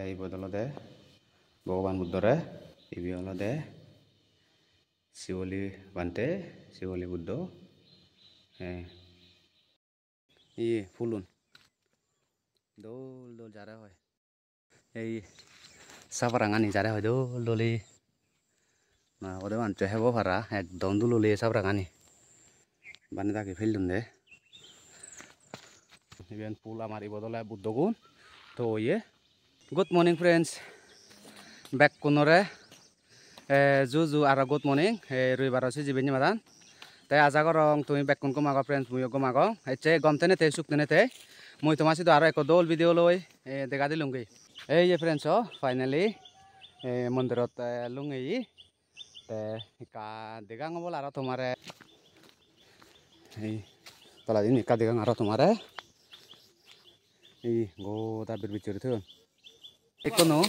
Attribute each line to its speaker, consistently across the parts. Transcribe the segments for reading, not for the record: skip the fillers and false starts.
Speaker 1: এই বদলতে ভগবান বুদ্ধরে ইবি হলদে শিবলি বানতে শিবলি বুদ্ধ হ্যাঁ ই ফুলুন দোল দোল যারা হয় এই সাবরাঙানি যারা হয় দোল দোলি না ওদের মানতে হেবো ভাড়া একদম দুললি সাবরাঙানি বানে তাকে ফেললুন দে ইভেন ফুল আমার ই বদলে বুদ্ধগুণ তো ইয়ে good morning friends back kunore juju ara good morning ruibar ase jibeni madan tai aja gorong tumi back kun ko mago friends muyo ko mago eche gomtene te suktene te mui tomasi do aro eko dol video loi dega dilungi ei ye friends finally mondirot lungi te ka degang bol aro tomare ei tola din ka degang aro tomare ei goda birbichur thun ekono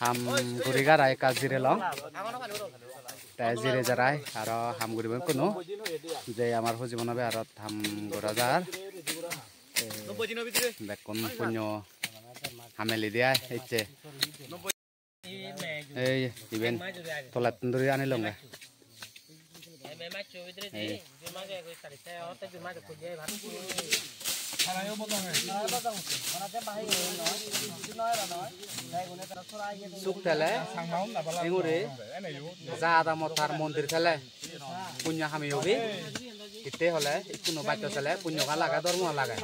Speaker 1: ham gurigar ay ka jire long ta jire jarai aro ham guriben kono je amar hoji bonabe aro ham gorajar bekon punyo hameli dia eche ei iben tolat tunduri ani long ga suk tele ingure jada motar mondir tele punya hami yogi ite hole ikuno baccho tele punyo ka laga dormo laga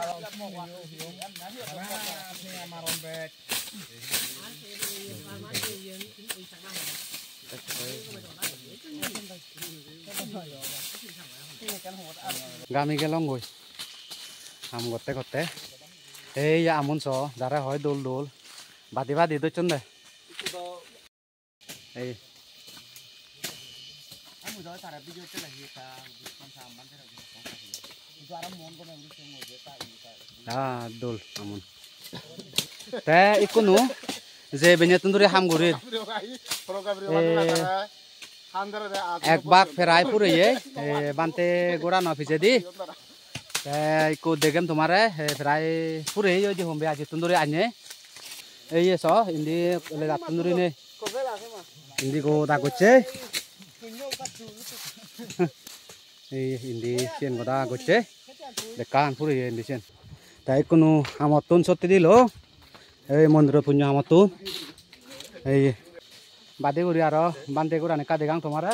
Speaker 1: gami gelong goi ham gotte gotte ei ya amun so dara hoy dol dol badi badi do chonde ei amu do sara video chela hi ta kon sam ban thera itu ara mon ko nang sing mo je ta dol amun te ikunu je benya tunduri ham gurir ek bak ferai pure ye bante gora no pije iku degem tomare ferai pure yo je hombe aje tunduri anye ये सो इंदी ले तंदूरी ने इंदी को ता गोचे इंदी सेन को ता गोचे देखान पुरे इंदी सेन ताई कुनु हमतुन सत्य दिलो ए मंदिर पुण्य हमतुन ए बादे गुरी आरो बांदे गुराने का देगां तुम्हारा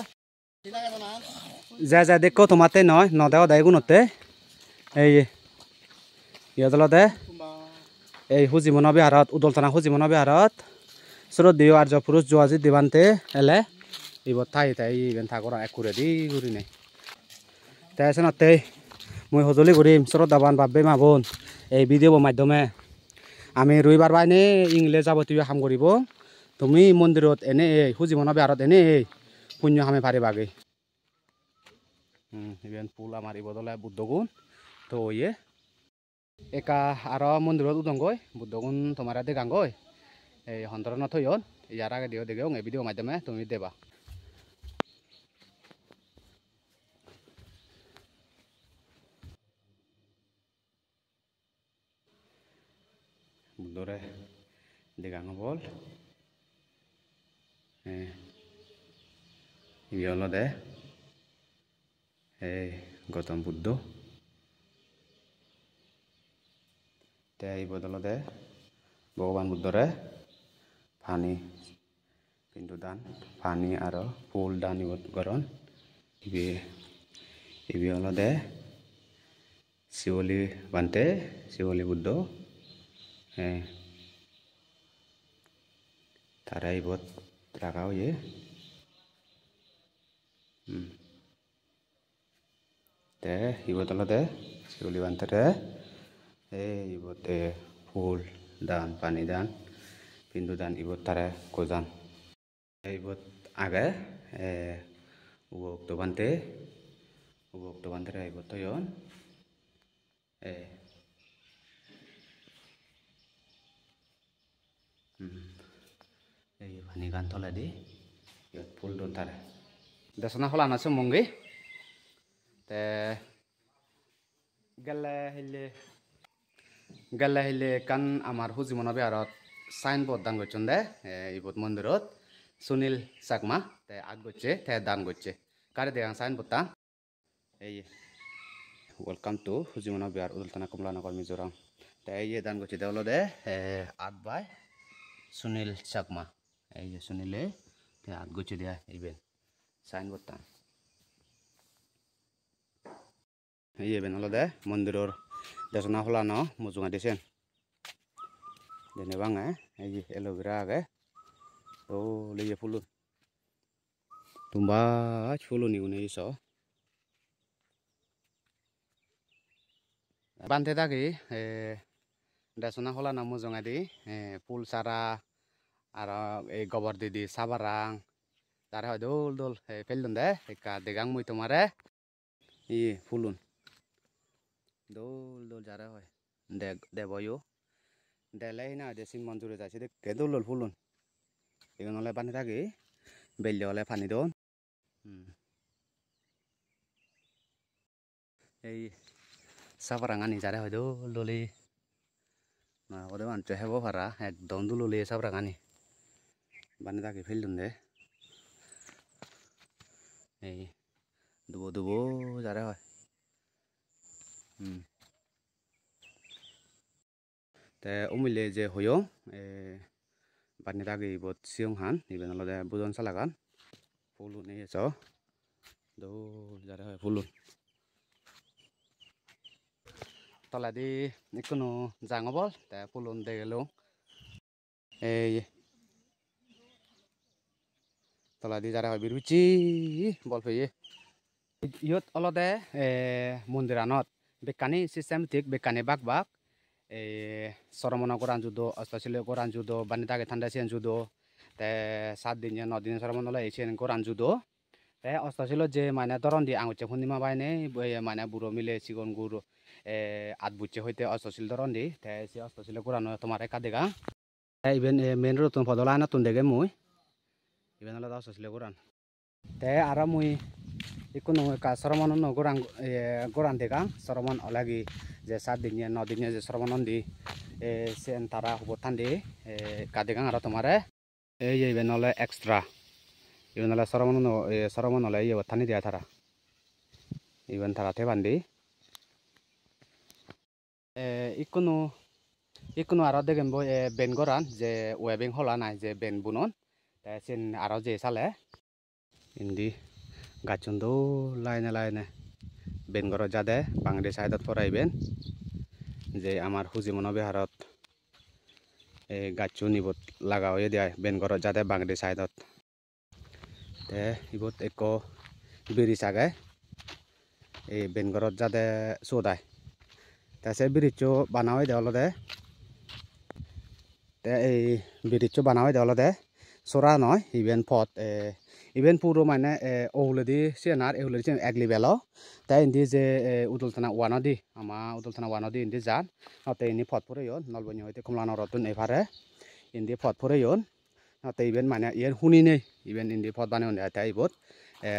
Speaker 1: जा जा देखो तुम्हाते नय नदेव दाई गुनते ए ये दलते এই হুজিমনা বিহারত উদলথানা হুজিমনা বিহারত শ্রদ্ধেয় আর্য পুরুষ জোয়াজি দিবান্তে এলে ইবত থাই তাই ইবেন থাকরা একুরে দি গুরি নাই তাই সনতে মই হজলি গুরিম শ্রদ্ধাবান বাব্বে মাবুন এই ভিডিও মাধ্যমে আমি রবিবার বাইনে ইংলে যাবতীয় হাম করিব তুমি মন্দিরত এনে এই হুজিমনা বিহারত এনে এই পুণ্য হামে পারিবাগে ইবেন ফুল আমার ইবদলে বুদ্ধগুণ তো ইয়ে eka aro mondirot udonggoi buddhogun tomara degangoi ei hondoronot hoyon yar age dio degeong ei video maidhome tumi deba buddhore degang bol ibi olode ei Gautam Buddha এই বদলতে ভগবান বুদ্ধরে পানি পিণ্ডু দান পানি আর ফুল দান গরণ ইবি হলদে শিবলি বানতে শিবলি বুদ্ধ তারা ইবত রাখা হয়ে তে ইবত হলদে শিবলি বানতে ibot full dan pani dan pindu dan ibot tare kozan ibot age ubok to bante ibot to yon pani gan tola di yot full don tare dasana hola na sumongi te galle hille kan amar হুজিমনা বিহারত signboard dan gochonde ibot mondirot Sunil Chakma te ag goche te dan goche kare degang signboard ta ei welcome to Hujimona Bihar Udultana Komlanagar Mizoram te ei dan goche de olode art by Sunil Chakma ei je Sunile te ag goche dia iben signboard ta ei eben olode mondiror desona holano mujunga disen dene bang ei aloe vera age o leye fulun tumba fulun igune iso bante dagi desona holano mujunga di pul sara aro ei gobor didi sabarang tare hoy dol dol peldon de ekka degang mui tomare i fulun dol dol jare hoy deboyo delay na de sin manjure jaise de kedol dol fulun egon ole bante dagi belje ole pani don এই sabarangani jare hoy dol doli na ode manche hebo para ekdom dululi sabarangani bane dagi feldon de ei dubo dubo jare hoy te umile je hoyo bane dagi bot siung han iben olode budon salagan fulun ei so dol jare hoy fulun toladi ikono jangobol te fulun degelo ei toladi jare hoy biruchi bol peye iyot olode mondiranot bekkani systematic bekkani bak bak soromono goran judo astasile goran judo bani dagi thanda sian judo te 7 din 9 din soromono le sian goran judo te astasilo je mane doron di anguche phunima baine mane buro mile sigon guru at buche hoite astasil doron di te si astasile goran tomar ekka dega iben main road tun podolana tun dege mui iben ole astasile goran te ara mui ikono ka soromono no goran dega soromon olagi je 7 din 9 din je soromonon di sen tara hubotandi kadegang aro tomare ei iben ole extra iben ole soromon ole ye botani dia tara iben tara te bandi ikono aro degen bo ben goran je webbing hola nai je ben bunon te sen aro je sale indi gachun do laine ben goro jade bangde saidot poraiben je amar Hujimona Biharot gachun ibot lagao ye dia ben goro jade bangde saidot te ibot ekko bridge age ei ben goro jade sodai te se bridge banaoy de olode te ei bridge banaoy de olode sora noy iben pot iben puro mane ohledi senar ehledi sen egli belo ta indi je udultana wanodi ama udultana wanodi indi jan ate ini pot pore yon nolbonyo hoite komlanarotun efare indi pot pore yon ate iben mane yen huni nei iben indi pot bane on ate ibot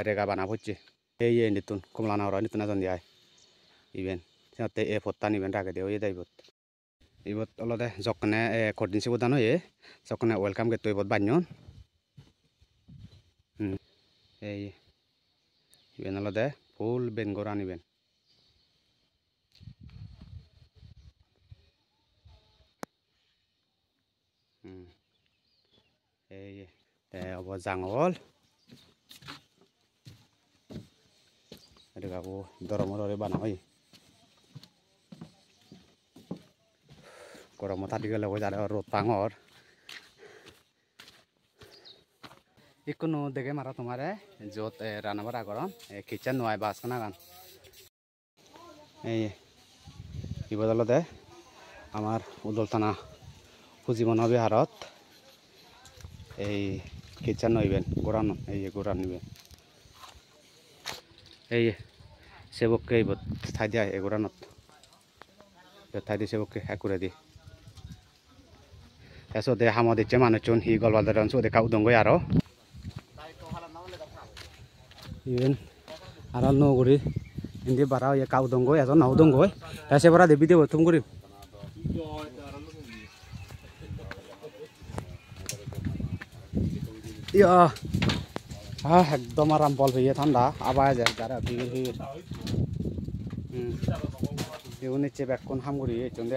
Speaker 1: rega bana hocche ei indi tun komlanarot nituna jon diai iben ate e pottan iben rage de oye daibot ibot olode jokne kordin sibudan oye jokne welcome get to ibot banyon ei iben olode full ben goran iben ei te obo jangol edegago doromorore bana hoy goromo tadi gele go jare rod pangor ikono dege mara tomare jot ranabara goron kitchen noy bas kana gan ei ibot olode amar udoltana Hujimona Biharot এই kitchen noiben goran ei goran niben ei sebokke ibot thai dia e goranot thai di sebokke akure di eso de hamode che manuchun hi golbaldaran so de ka udongo aro iben aral no guri indi barao ye ka udongo eso na udongo ese bara de video tum guri ইয়া একদম আরাম বল হয়ে ঠান্ডা আবার যায় যারা ভিড় ভিড় you নিচে বেকন হামগুড়ি এই চন্দে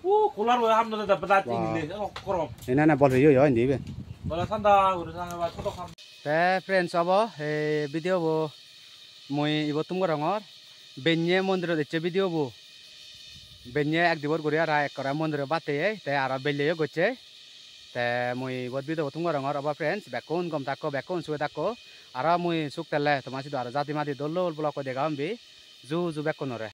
Speaker 2: 오 골라로 함노데 나 띵일래 거럼
Speaker 1: এনা না বল হয়ে হয় দিবে
Speaker 2: 너라 산다 우리 상해봐 초독함
Speaker 1: তে ফ্রেন্ডস হব এই ভিডিও বো মই ইব তুমগো রঙর বেnye মন্দির দেখছে ভিডিও বো বেnye এক দিবর গড়িয়া রা এক করা মন্দির বাতে তে আর বেলে গছে তে মই বদ ভিডিও তুমগো রঙর হব ফ্রেন্ডস বেকন গম তাকো বেকন সুয়ে তাকো আর মই সুক তেলে তোমার সিধ আর জাতি মাতি দল ব্লক দেখাম বি জু জু বেকন রে